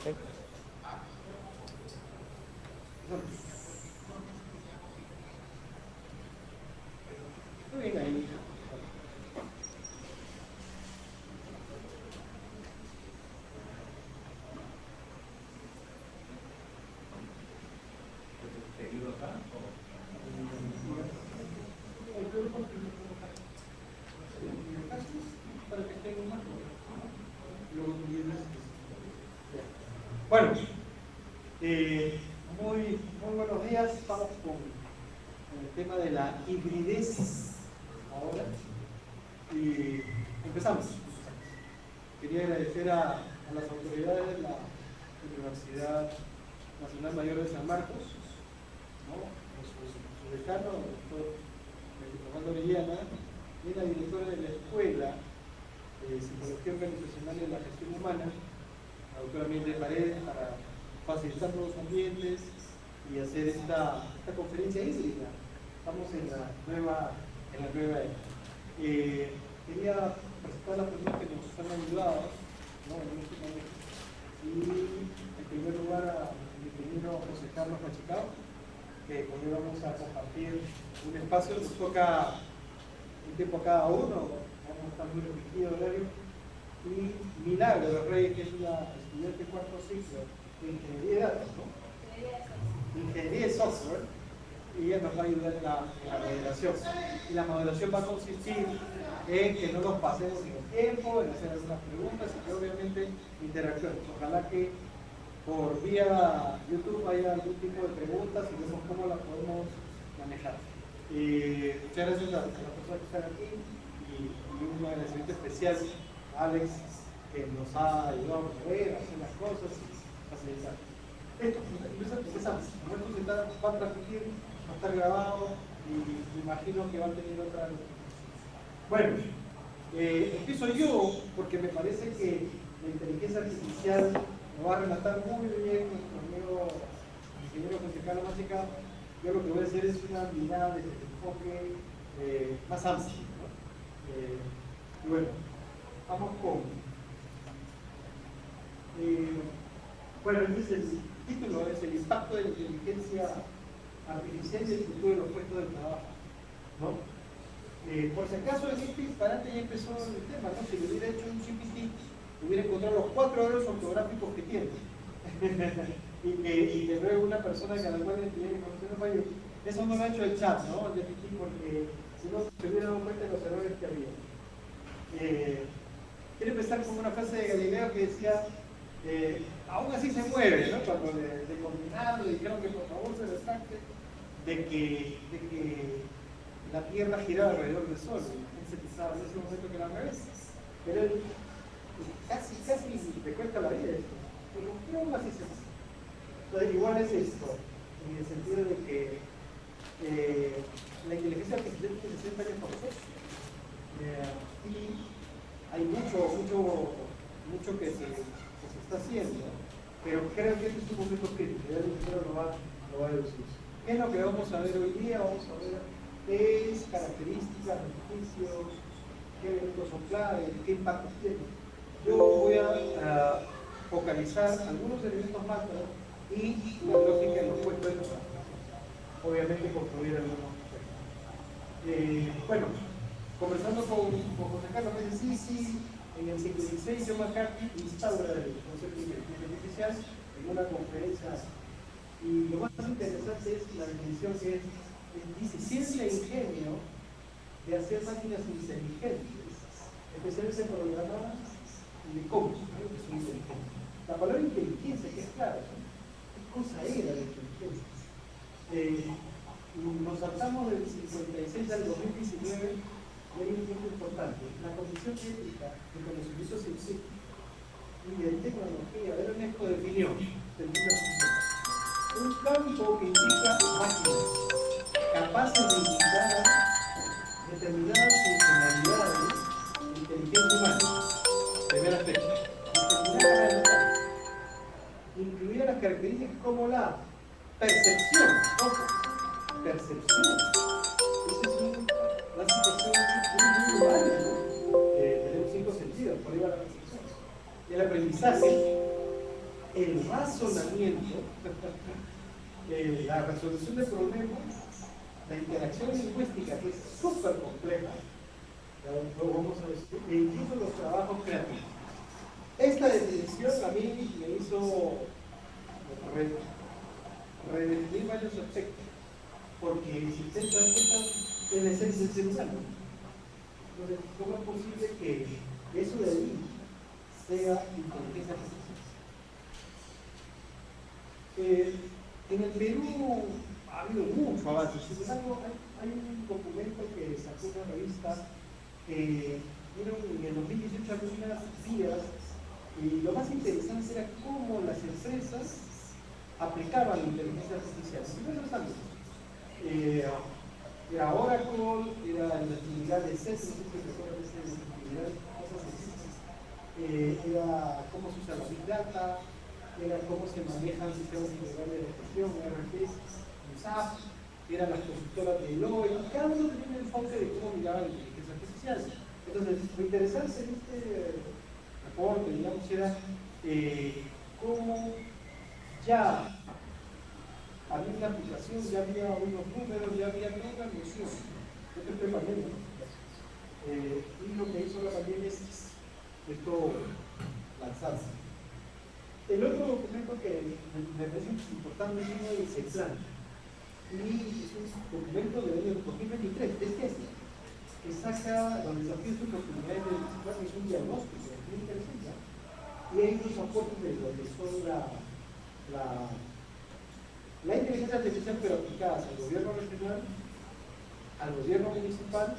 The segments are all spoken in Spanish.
Muy bien ahí. ¿Te ayudo acá? Para que estén más. Bueno, muy buenos días. Estamos con el tema de la hibridez ahora. Y empezamos. Quería agradecer a las autoridades de la Universidad Nacional Mayor de San Marcos, ¿no? Su decano, el doctor Fernando Orellana, y la directora de la Escuela de Psicología Organizacional y la Gestión Humana, la doctora Miguel de Paredes, para facilitar nuevos ambientes y hacer esta conferencia híbrida. Estamos en la nueva era. Quería presentar a las personas que nos han ayudado, ¿no?, en este momento. Y en primer lugar a mi ingeniero José Carlos Machicao, que con él vamos a compartir un espacio. Nos toca un tiempo a cada uno, vamos a estar muy restringido horario. Y Milagro de Rey, que es una estudiante de cuarto ciclo de Ingeniería de Datos, ¿no? Ingeniería de Software, y ella nos va a ayudar en la moderación. Y la moderación va a consistir en que no nos pasemos en el tiempo, en hacer algunas preguntas y que obviamente interactuemos. Ojalá que por vía YouTube haya algún tipo de preguntas y vemos cómo las podemos manejar. Muchas gracias a las personas que están aquí y un agradecimiento especial a Alex, que nos ha ayudado a mover, a hacer las cosas y facilitar. Esto, empezamos. Esto va a transmitir, va a estar grabado y me imagino que va a tener otra. Bueno, empiezo yo porque me parece que la inteligencia artificial lo va a relatar muy bien nuestro amigo ingeniero José Carlos Machicao. Yo lo que voy a hacer es una mirada desde el enfoque más amplio, ¿no? Y bueno, vamos con. Bueno, este es el título, es el impacto de la inteligencia artificial y el futuro de los puestos de trabajo, ¿no? Por si acaso en este disparate ya empezó el tema, ¿no? Si le hubiera hecho un GPT, hubiera encontrado los 4 errores ortográficos que tiene. y que luego una persona que a la cual le tiene que conocer un fallo. Eso no lo ha hecho el chat, ¿no? El GPT, porque si no se hubiera dado cuenta de los errores que había. Quiero empezar con una frase de Galileo que decía, aún así se mueve, ¿no? Cuando le combinaron, le dijeron que por favor se retracte de que la Tierra giraba alrededor del Sol. Él se pensaba en ese momento que era al revés. Pero él casi le cuesta la vida esto. Pero ¿qué aún así se hace? Entonces, igual es esto, en el sentido de que la inteligencia artificial tiene 60 años por proceso. Y hay mucho que se está haciendo, pero creo que este es un momento crítico. Ya el ingeniero lo va a deducir. ¿Qué es lo que vamos a ver hoy día? Vamos a ver qué es características, beneficios, qué elementos son claves, qué impactos tiene. Yo voy a focalizar algunos elementos macro y la lógica de los puestos de trabajo. Obviamente concluir algunos aspectos. Bueno, conversando con José Carlos, me dice, sí, en el siglo XVI John McCarthy instaura el concepto de inteligencia artificial en una conferencia. Y lo más interesante es la definición que dice, simple ingenio de hacer máquinas inteligentes, especialmente programadas de cómo, ¿no?, que son inteligentes. La palabra inteligencia, que es clara, ¿no? ¿Qué cosa era la inteligencia? Nos saltamos del 56 al 2019 y hay un punto importante, la condición ética del conocimiento científico y de tecnología. A ver, Ernesto definió un campo que indica máquinas capaces de indicar determinadas funcionalidades de inteligencia humana. Primer aspecto. Incluir las características como la percepción. Ojo, percepción. Esa es una situación muy humana, ¿no? Tenemos 5 sentidos, por ahí va la percepción. El aprendizaje, el razonamiento, la resolución de problemas, la interacción lingüística, que es súper compleja, lo vamos a decir, e incluso los trabajos creativos. Esta definición a mí me hizo redefinir varios aspectos, porque si ustedes se dan cuenta, es la esencia del ser humano. Entonces, ¿cómo es posible que eso de ahí sea inteligencia artificial? En el Perú ha habido mucho avance. Sin embargo, hay un documento que sacó una revista que en el 2018 había unas guías, y lo más interesante era cómo las empresas aplicaban la inteligencia artificial en diversos ámbitos. Era Oracle, era la actividad de CES, no sé si recuerdan esa actividad, cosas así. Era cómo se usa la Big Data, era cómo se manejan sistemas integrales de gestión, ERPs, SAP, eran las consultoras de Deloitte, y cada uno tenía un enfoque de cómo miraba la inteligencia artificial. Entonces, lo interesante en este reporte, digamos, era cómo ya había una aplicación, ya había unos números, ya había toda una noción. Esto fue pandemia. Y lo que hizo la pandemia es esto lanzarse. El otro documento que me parece importante es uno del CEPLAN. Y es un documento del año 2023, de este año, que saca los desafíos y oportunidades del CEPLAN, es un diagnóstico, es muy interesante. Y hay unos aportes de lo que son la inteligencia artificial, pero aplicadas al gobierno regional, al gobierno municipal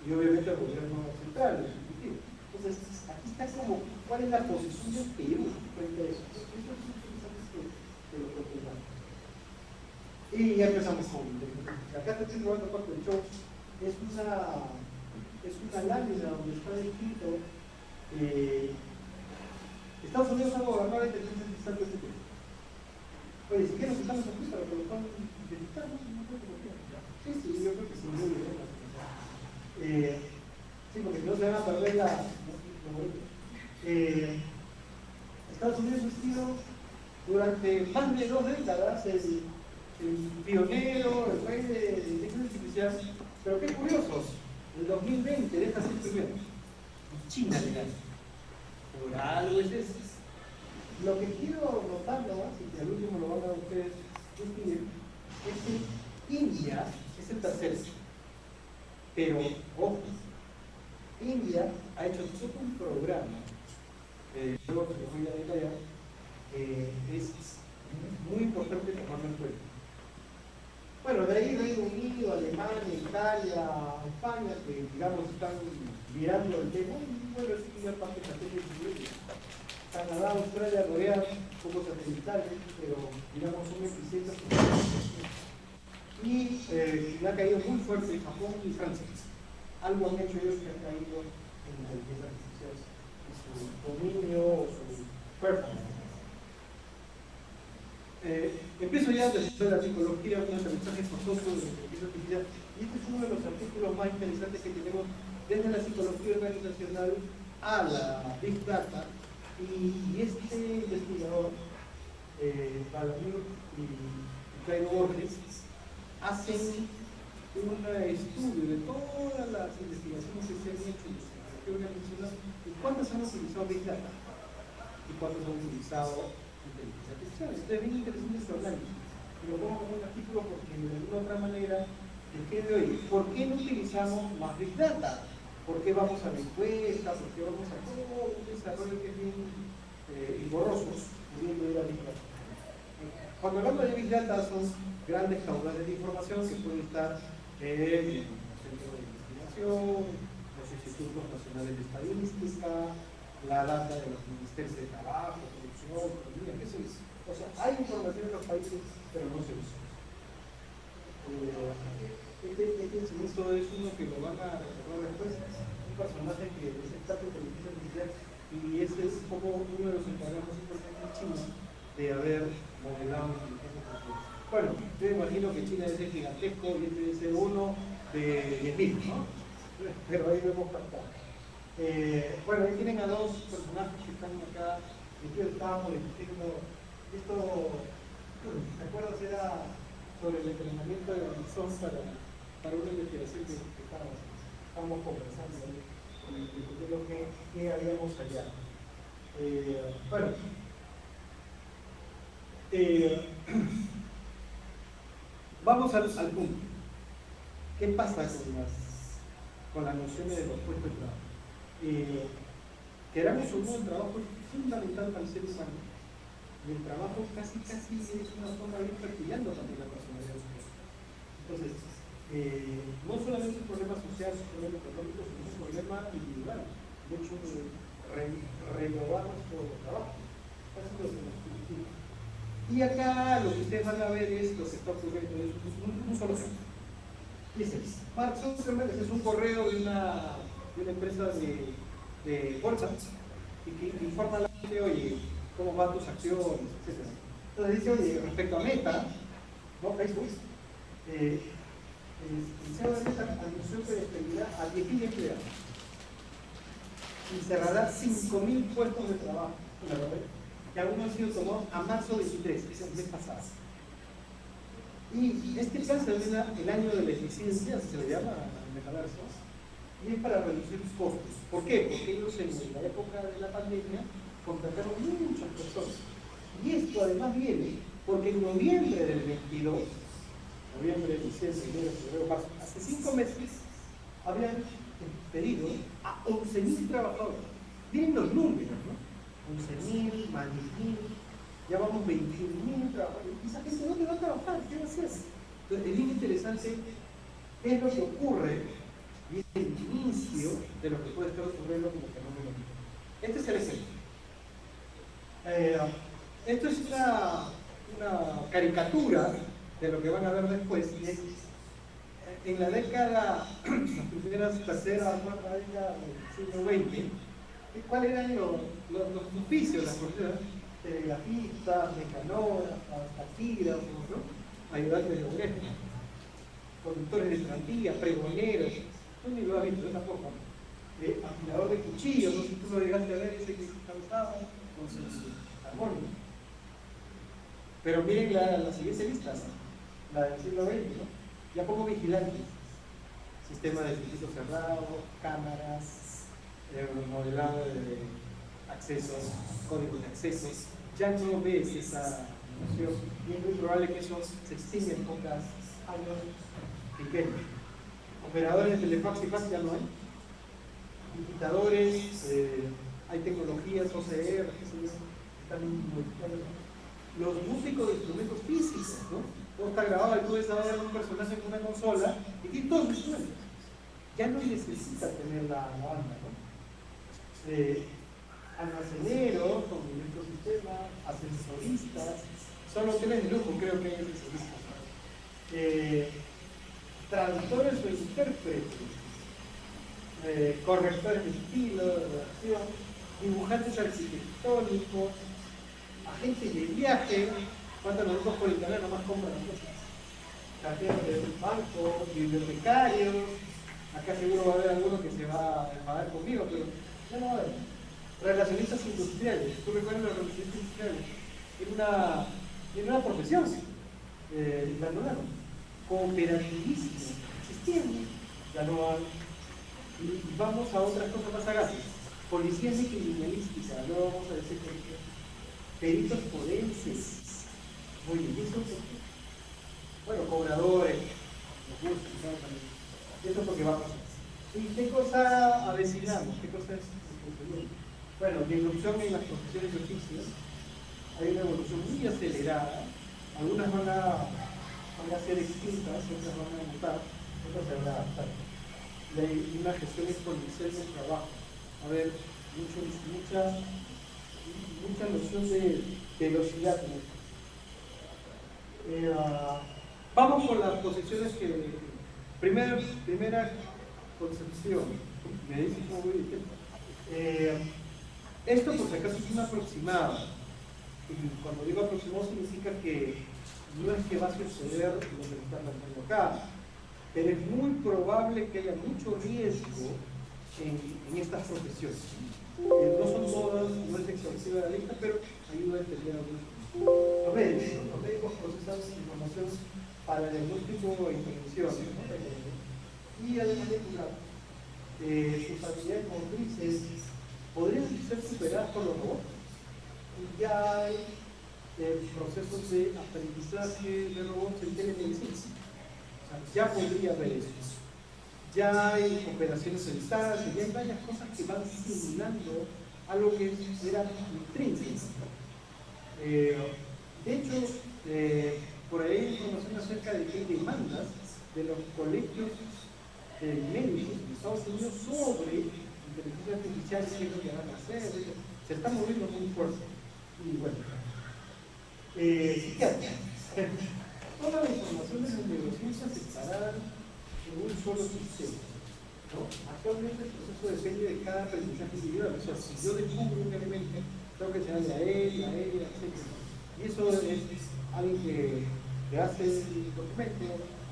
y obviamente al gobierno central, el ejecutivo. Entonces, aquí está como cuál es la posición del Perú frente a eso. Eso es interesante que lo propongamos. Y ya empezamos con acá te estoy robando parte del show. Es una lámina donde está escrito Estados Unidos ha gobernado la inteligencia artificial de este tiempo. Oye, si quieren estamos aquí para que lo puedan identificar, ¿no? Sí, yo creo que sí, muy bien. Sí, porque no se van a perder Estados Unidos ha sido durante más de 2 décadas el pionero, el rey de inteligencia artificial. Pero qué curioso, el 2020 deja ser primero. China le gana. Por algo es eso. Lo que quiero notar nomás, y que al último lo van a ustedes distinguir, es que India es el tercero. Pero, ojo, India ha hecho todo un programa, luego que voy a detallar, es muy importante tomarlo en cuenta. Bueno, de ahí Reino Unido, Alemania, Italia, España, que digamos están mirando el tema, y bueno, es una parte satélite. Canadá, Australia, Corea, un poco satelitales, pero digamos son eficientes. Y le ha caído muy fuerte Japón y Francia. Algo han hecho ellos que han caído en la inteligencia artificial, en su dominio o su performance. Empiezo ya desde la psicología, un aprendizaje forzoso de la inteligencia artificial. Y este es uno de los artículos más interesantes que tenemos desde la psicología organizacional a la Big Data. Y este investigador, Vladimir y Jairo Borges, hacen un estudio de todas las investigaciones que se han hecho en la psicología organizacional y cuántas han utilizado Big Data y cuántas han utilizado inteligencia artificial. Esto es bien interesante este análisis. Y lo pongo como un artículo porque de alguna otra manera, el que de hoy, ¿por qué no utilizamos más Big Data? ¿Por qué vamos a la encuesta? ¿Por qué vamos a todo un desarrollo que es bien engorroso, pudiendo ir a Big Data? Cuando hablamos de Big Data son grandes caudales de información que pueden estar en los centros de investigación, los institutos nacionales de estadística, la data de los ministerios de trabajo, producción, economía, qué sé yo. O sea, hay información en los países, pero no se usa. Este instrumento es uno que lo van a recordar después, un personaje que es experto en inteligencia artificial y ese es como uno de los encargados importantes en China de haber modelado inteligencia artificial. Bueno, yo imagino que China es gigantesco y este es uno de 10.000, ¿no? Pero ahí vemos pantalla. Bueno, ahí tienen a dos personajes que están acá Entonces estábamos discutiendo, esto, ¿te acuerdas? Era sobre el entrenamiento de Amazon para una investigación que estábamos conversando discutiendo qué habíamos hallado. Bueno, vamos al punto. ¿Qué pasa con las nociones de los puestos de trabajo? Queramos o no, el trabajo es fundamental para el ser humano. Y el trabajo casi es una forma de ir perfilando también la personalidad social. Entonces, no solamente un problema social, un problema económico, sino un problema individual. De hecho, renovar nuestro trabajo. Casi lo que nos significa. Y acá lo que ustedes van a ver es lo que está ocurriendo, es un solo ejemplo. Dice, Mark Zuckerberg es un correo de una empresa de bolsa y que informa a la gente, oye, cómo van tus acciones, etc. Entonces dice, oye, respecto a Meta, ¿no? Facebook, el CEO de Meta anunció que despedirá a 10.000 empleados y cerrará 5.000 puestos de trabajo, que aún han sido tomados a marzo 23, es el mes pasado. Y este plan se denomina el año de la eficiencia, se le llama al metaverso, y es para reducir costos. ¿Por qué? Porque ellos en la época de la pandemia contrataron muchas personas. Y esto además viene porque en noviembre del 22, noviembre, diciembre, enero, febrero, marzo, hace 5 meses, habían despedido a 11.000 trabajadores. Miren los números, ¿no? 11.000 más 10.000. Ya vamos 21.000 trabajadores. ¿Y esa gente dónde va a trabajar? ¿Qué va a hacer? Entonces, es bien interesante qué es lo que ocurre y es el inicio de lo que puede estar ocurriendo como fenómeno. Este es el ejemplo. Esto es una caricatura de lo que van a ver después. Y es, en la década, las primeras, tercera, cuarta década del siglo XX, ¿cuáles eran los oficios, las profesiones? Telegrafistas, mecanógrafas, taquígrafos, ¿no? Ayudantes de obreros, conductores de tranvías, pregoneros. Tú ni lo has visto, yo tampoco. Afilador de cuchillos, no sé si tú lo llegaste a ver, ese que calzaba con sus armonios. Pero miren la siguiente lista, ¿no? La del siglo XX, ¿no? Ya pongo vigilantes, sistema de circuito cerrado, cámaras, modelado de accesos, código de accesos. Ya no ves esa noción y es muy probable que eso se extinga en pocos años pequeños. Operadores de telefax y fax ya no hay. Digitadores, hay tecnologías OCR, están modificando. Los músicos de instrumentos físicos, ¿no? Todo está grabado y tú ves ahora un personaje en una consola y tiene todos los instrumentos. Ya no necesita tener la banda, ¿no? Almaceneros, con electrosistemas, ascensoristas, son hoteles de lujo, creo que hay ascensoristas. Traductores o intérpretes, correctores de estilo, de redacción, dibujantes arquitectónicos, agentes de viaje. ¿Cuántos nosotros por internet nomás compran cosas? Cajeros de banco, bibliotecarios. Acá seguro va a haber alguno que se va a enfadar conmigo, pero ya no va a haber. Relacionistas industriales. ¿Tú recuerdas los relacionistas industriales? Era una profesión. La anularon. Cooperativismo. Existían. Ya no hay. Y vamos a otras cosas más sagaces. Policías de criminalística. Luego vamos a decir que peritos forenses. Muy bien, ¿y eso por qué? Bueno, cobradores, los gustos, ¿no? Eso porque va a pasar. ¿Y qué cosa avecinamos? ¿Qué cosa es? Bueno, disrupción en las profesiones de oficios. Hay una evolución muy acelerada. Algunas van a ser extintas, otras van a mutar, otras se van a adaptar. Hay una gestión exponencial del trabajo. A ver, mucha noción de velocidad. Vamos con las posiciones que... Primera concepción. Me dice cómo voy a decir. Esto por si acaso es un aproximado. Y cuando digo aproximado significa que no es que va a suceder lo que me están planteando acá, pero es muy probable que haya mucho riesgo en estas profesiones. No son todas, no es exhaustivo. extensiva de la lista, pero ayuda a entender algunos conceptos. Los médicos procesan información para el diagnóstico e intervención, ¿no? Y además de curar, sus habilidades motrices podrían ser superadas por los robots. Ya hay procesos de aprendizaje de robots en telemedicina. O sea, ya podría haber eso. Ya hay operaciones en distancia, ya hay varias cosas que van simulando algo que era intrínseco. De hecho, por ahí hay información acerca de que hay demandas de los colegios médicos de Estados Unidos sobre inteligencia artificial, qué es lo que van a hacer, se está moviendo muy fuerte. Y bueno, psiquiatría. Toda la información de las neurociencias estará en un solo sistema, ¿no? Actualmente el proceso depende de cada aprendizaje individual. O sea, si yo descubro un elemento, tengo que ser de a ella, etc. Y eso es alguien que hace el documento,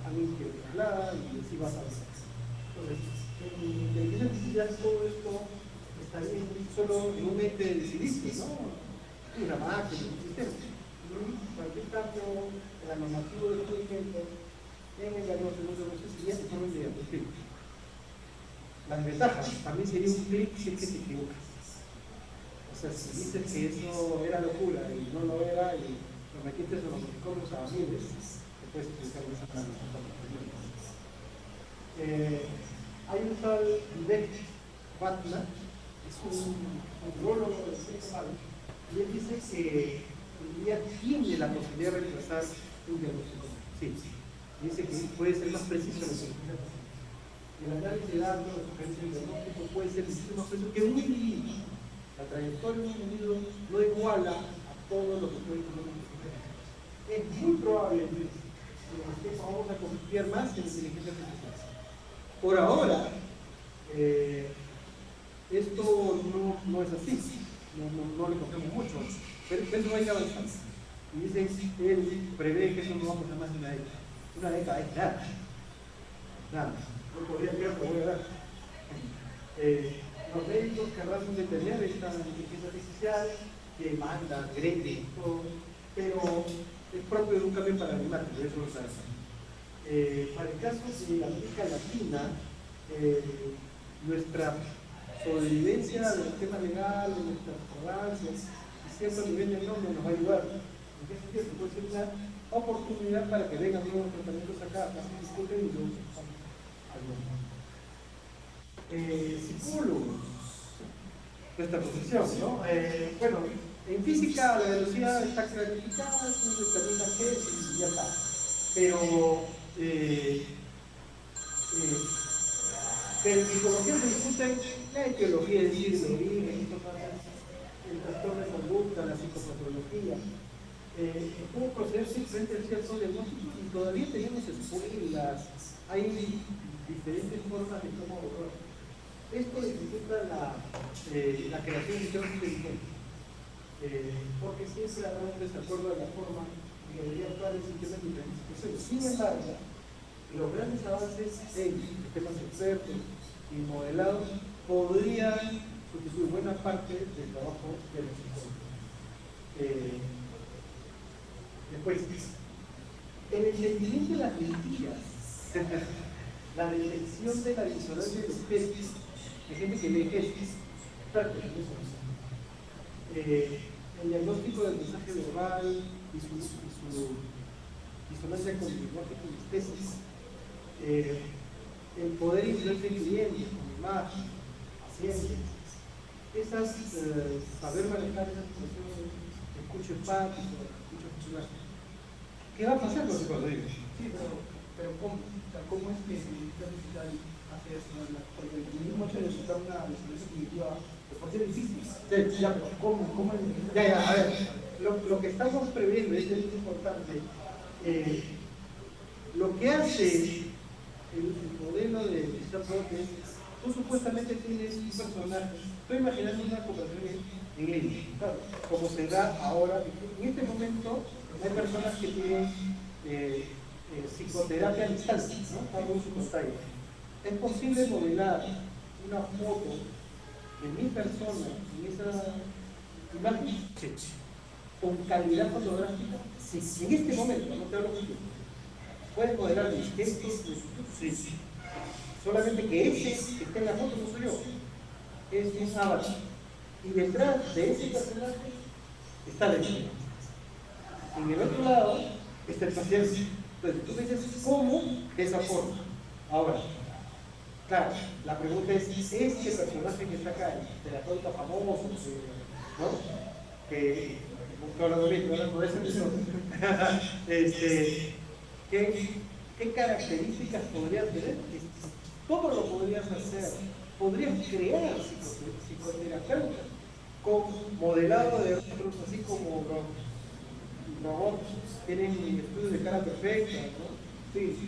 alguien que traslada y así va a saber. Entonces, en inteligencia artificial todo esto está bien, solo en un ente de decidir, ¿no? Una máquina, un sistema. Cualquier cambio en la normativa del procedimiento en el diagnóstico de los sería de forma inmediata. Las ventajas también sería un clic si es que te equivocas. O sea, si dices que eso era locura y no lo era y lo metiste en los protocolos a miles, después utilizar esa hay un tal Vivek Bhatta, es un neurólogo del Silicon Valley, y él dice que hoy día tiene la posibilidad de reemplazar un diagnóstico. Sí, dice que puede ser más preciso en el análisis de datos, la sugerencia del diagnóstico puede ser mucho más preciso que un individuo. La trayectoria de un individuo no iguala a todo lo que puede tener un individuo. Es muy probable que vamos a confiar más en la inteligencia artificial. Por ahora, esto no es así, no le confiamos mucho, pero eso va a ir avanzando. Y dice, él prevé que eso no va a pasar más de una década. Una década es nada. No podría creer que voy a dar. Los médicos querrán detener esta inteligencia artificial que manda, agrede, todo, pero es propio de un cambio paradigmático, eso lo sabes. Para el caso de América Latina, nuestra sobrevivencia del sistema legal, de nuestras arrogancias, y cierto nivel de norma nos va a ayudar. En ese sentido, puede ser una oportunidad para que vengan nuevos tratamientos acá, para que discuten y luego psicólogos, nuestra profesión, ¿no? Bueno, en física la velocidad está clarificada, se determina qué es y ya está. Pero en psicología se discute la etiología, es decir, el origen, el trastorno de conducta, la psicopatología. Cómo procederse frente a ciertos diagnósticos y todavía tenemos escuelas, hay diferentes formas de cómo abordar. Esto dificulta la creación de sistemas inteligentes, porque siempre habrá un desacuerdo de la forma en que debería actuar el sistema de identificación. Sin embargo, los grandes avances en sistemas expertos y modelados podrían sustituir buena parte del trabajo de los psicólogos. Después, el entendimiento de las mentiras, la detección de la disonancia de los gestos, hay gente que lee gestos, el diagnóstico del mensaje verbal y su disonancia con el lenguaje kinestésico, el poder influencia en clientes, con imagen, pacientes, saber manejar esas situaciones, escucho empático, escucho funcional. ¿Qué va a pasar con eso? Sí, pero ¿cómo es que se necesita hacer eso? Porque el mismo hecho de necesitar una resolución cognitiva puede ser difícil. Sí, ya, pero ¿cómo es? Ya, a ver, lo que estamos previendo es muy importante. Lo que hace el modelo de chatbot es, tú supuestamente tienes un personaje, estoy imaginando una conversación en línea, claro, como se da ahora. En este momento hay personas que tienen psicoterapia a distancia, ¿no? Están en su pantalla. Es posible modelar una foto de mi persona en esa imagen, sí. Con calidad fotográfica, sí. En este momento, no te hablo mucho. Puedes modelar mis gestos, sí. Solamente que ese que está en la foto no soy yo, es un avatar. Y detrás de ese personaje está la imagen. En el otro lado está el paciente. Entonces tú dices, ¿cómo? De esa forma. Ahora, claro, la pregunta es, este personaje que está acá, el terapeuta famoso, ¿no? Que no estoy hablando ahorita, hablando de ese episodio. ¿Qué características podrías tener? Todo lo podrías hacer. Podrías crear psicoterapeutas con modelado de otros, así como los robots tienen estudios de cara perfecta, ¿no? Sí, y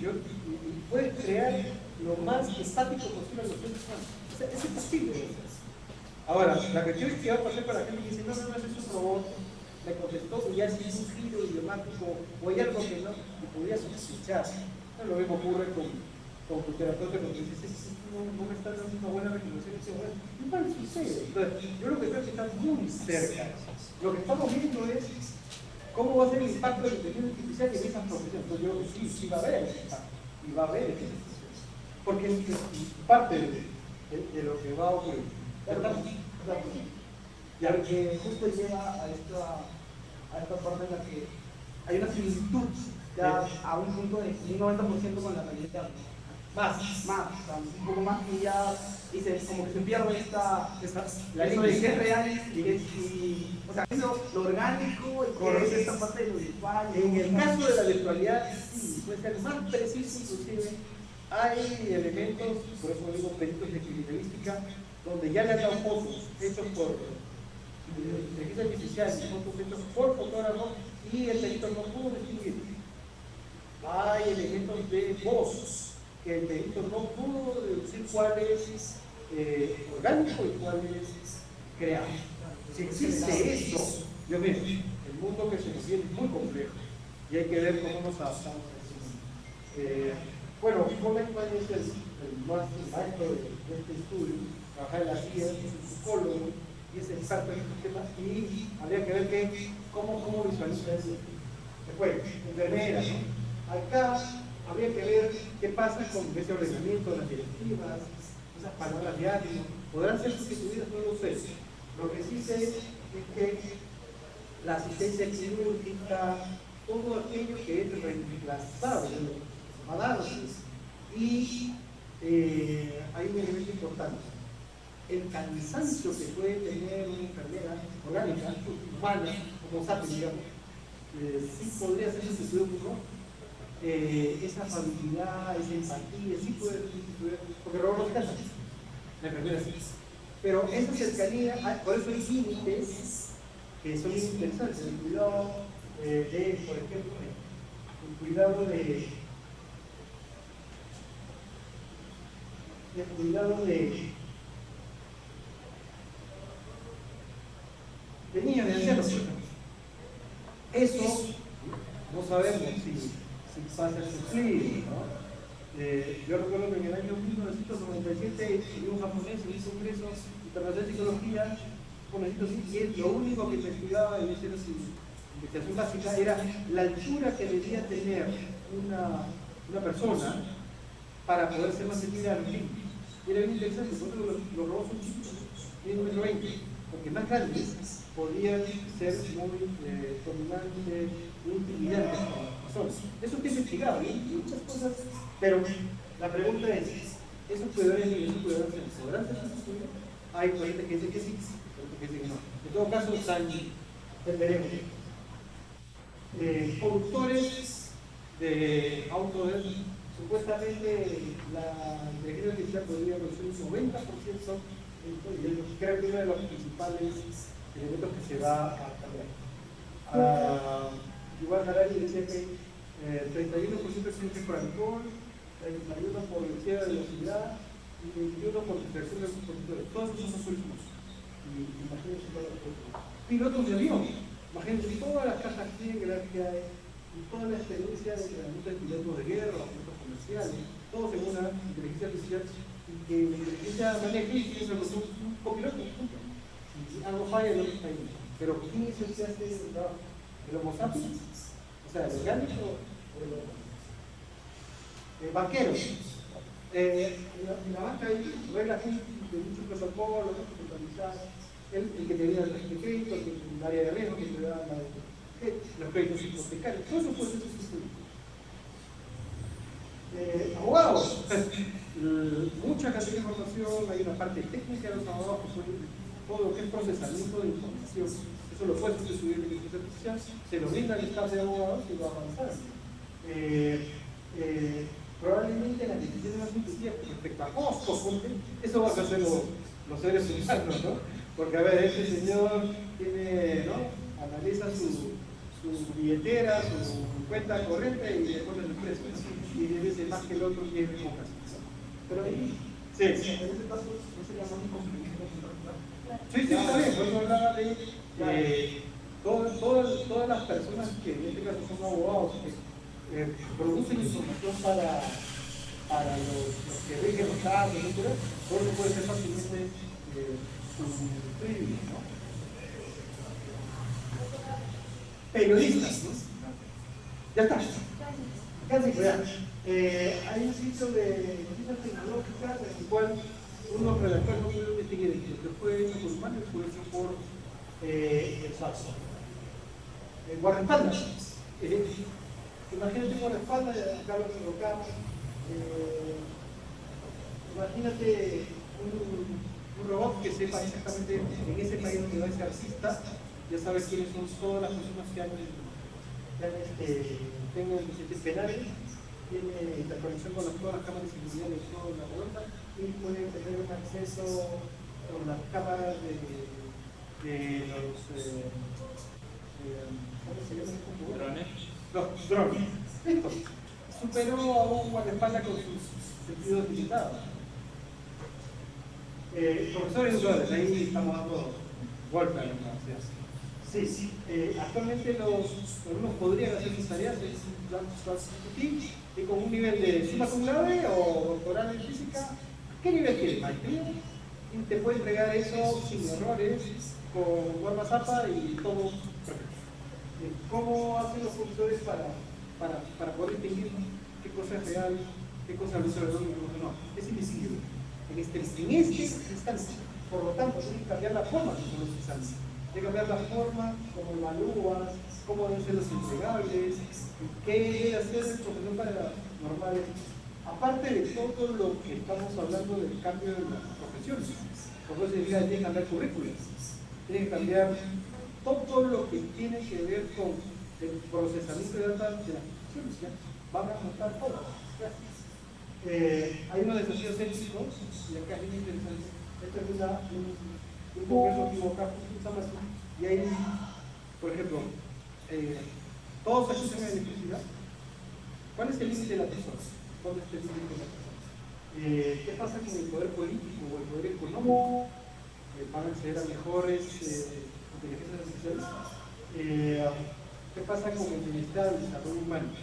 puedes crear lo más estático posible a los seres humanos. O sea, es posible eso. Ahora, la cuestión es que va a pasar para la gente que dice, no, ese es un robot, me contestó y ya se hizo un giro idiomático o hay algo que no, que podría sospechar. Lo mismo ocurre con tu terapeuta cuando dices, no me está dando una buena recomendación, igual sucede. Entonces, yo lo que creo es que está muy cerca. Lo que estamos viendo es cómo va a ser el impacto de la inteligencia artificial en esas profesiones. Entonces, yo creo que sí va a haber ese impacto y va a haber ese impacto. Porque es parte de lo que va a ocurrir. Ya que justo llega a esta parte en la que hay una similitud ya a un punto de un 90% con la realidad. Más, o sea, un poco más que ya dice, como que se pierde eso de que es real o sea, es lo orgánico y que es esta parte de lo virtual. En el caso de la virtualidad, sí, puede ser más preciso inclusive. Hay elementos, por eso digo peritos de criminalística, donde ya le han dado fotos hechos por inteligencia artificial y fotos hechos por fotógrafos y el perito no pudo distinguir. Hay elementos de voz que el perito no pudo deducir cuál es orgánico y cuál es creado. Si existe eso, Dios mío, el mundo que se nos viene es muy complejo y hay que ver cómo nos adaptamos a eso. Bueno, Goldman es el maestro de este estudio, trabaja en la CIA, es un psicólogo y es experto en estos temas y habría que ver cómo visualiza eso. Después, enfermera, ¿no? Acá habría que ver qué pasa con ese ordenamiento de las directivas, esas palabras de ánimo. ¿Podrán ser sustituidas? No lo sé. Lo que sí sé es que la asistencia quirúrgica, todo aquello que es reemplazable, y hay un elemento importante. El cansancio que puede tener una enfermera orgánica, humana, como sapiens, digamos, sí podría ser sustituido por un robot. Esa afabilidad, esa empatía, sí puede ser sustituido, porque el robot no se cansa, la enfermera sí. Pero esa cercanía, por eso hay límites que son muy interesantes. El cuidado por ejemplo, el cuidado de niños, de ancianos, por ejemplo. Eso no sabemos si pasa a suplir, ¿no? Yo recuerdo que en el año 1997 un japonés en un congreso internacional de psicología, y lo único que investigaba en esa investigación básica era la altura que debía tener una persona para poder ser más sensible a los niños. Y era bien interesante, por eso los robots son chicos, tienen 1,20 m, porque más grandes podrían ser muy dominantes, muy intimidantes para las personas. Eso es investigado, hay muchas cosas, pero la pregunta es, ¿esos cuidadores podrán ser sustituidos? Hay gente que dice que sí, gente que dice que no. En todo caso, veremos. Conductores de autos, supuestamente la inteligencia artificial podría reducir un 90%, y creo que uno de los principales elementos que se va a cambiar. Igual Harari decía que 31% de accidentes por alcohol, 31% por exceso de velocidad y 21% por distracción de los conductores. Todos esos son turismos. Y imagínense todos los pilotos de avión. Imagínense todas las cajas negras que hay y toda la experiencia de entrenamiento de pilotos de guerra, pilotos comerciales, todos en una inteligencia artificial y que la inteligencia maneje y piensa que son un copiloto. Si algo falla, no está ahí. Pero ¿quién es el que hace el trabajo? ¿El Homo sapiens? O sea, ¿el orgánico o el banquero? En la banca hay reglas de muchos protocolos, protocolizados. El que te da el régimen de crédito, el área de riesgo, que te da los créditos hipotecarios. Todo eso puede ser sustituido. Abogados, mucha cantidad de información, hay una parte técnica de los abogados, todo lo que es procesamiento de información, eso lo puede sustituir la inteligencia artificial, se lo brinda al staff de abogados y va a avanzar. Probablemente la decisión más intuitiva respecto a costos, eso va a hacer los seres humanos, ¿no? Porque a ver, este señor tiene, ¿no? Analiza su billetera, su cuenta corriente y le pone el precio, ¿no? Y debe ser más que el otro tiene pocas. Pero ahí, sí. En ese caso, no sería más un complemento. Sí, está bien, por eso hablaba de todas las personas que en este caso son abogados, que producen información para los que rigen los datos, etc. Por eso puede ser fácilmente sustituible, ¿no? Periodistas, ¿no? Ya está. Casi ya. Hay un sitio de noticias tecnológicas en el cual unos redactores no pudieron distinguir entre lo que fue hecho por humanos y fue hecho por el SARS. Guardaespaldas. Imagínate un guardaespaldas, acá lo colocamos. Imagínate un robot que sepa exactamente en ese país donde va ese artista, ya sabes quiénes son todas las personas que tengan antecedentes penales, tiene interconexión con todas las cámaras de seguridad de toda la vuelta y puede tener un acceso con las cámaras de los ¿cómo se llama? Drones. Los drones. Listo. Superó a un guardaespaldas con sus sentidos limitados. Profesores educadores, ahí estamos dando golpe a la universidad. Sí, actualmente los alumnos podrían hacer sus tareas y con un nivel de summa cum laude o doctoral en física. ¿Qué nivel tiene? Maestría. Y te puede entregar eso sin errores, con buena zapa y todo perfecto. ¿Cómo hacen los profesores para poder distinguir qué cosa es real, qué cosa es real y qué cosa no? Es invisible. En este instante. Por lo tanto, tienes que cambiar la forma de los exámenes. Tienes que cambiar la forma, cómo evalúas, cómo deben ser los entregables, qué debe hacer el profesor para normales. Aparte de todo lo que estamos hablando del cambio de las profesiones. Por eso significa que tiene que cambiar currículos, tiene que cambiar todo lo que tiene que ver con el procesamiento de datos de las profesiones. ¿Ya? Van a notar todo. Hay unos desafíos éticos, y acá es bien interesante. Esto es un congreso equivocado, y ahí, por ejemplo, todos aquí tienen electricidad. ¿Cuál es el límite de la persona? ¿Dónde está el límite de la persona? ¿Qué pasa con el poder político o el poder económico? ¿Van a acceder a mejores inteligencias artificiales? ¿Qué pasa con el bienestar del desarrollo humano?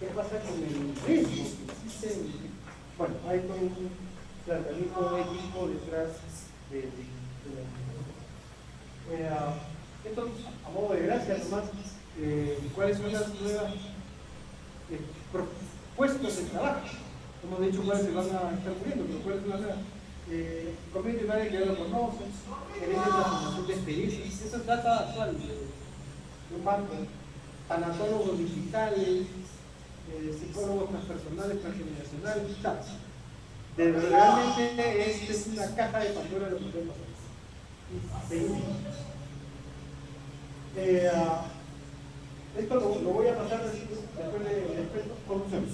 ¿Qué pasa con el riesgo que existe? Bueno, hay todo un planteamiento ético detrás de esto a modo de gracia nomás, cuáles son las nuevas propuestas de trabajo. Hemos dicho cuáles se van a estar muriendo, pero cuáles son las nuevas. Community manager que ya lo conocen, gerente de transformación de experiencias, eso es data actual de un banco, tanatólogos digitales, psicólogos transpersonales, transgeneracionales, tal. Realmente esta es una caja de Pandora de lo que puede pasar. Esto lo voy a pasar después de conclusiones.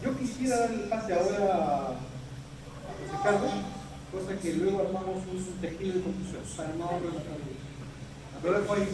Yo quisiera dar el pase ahora a José Carlos, cosa que luego armamos un tejido de conclusiones para no relatar. Pero después hay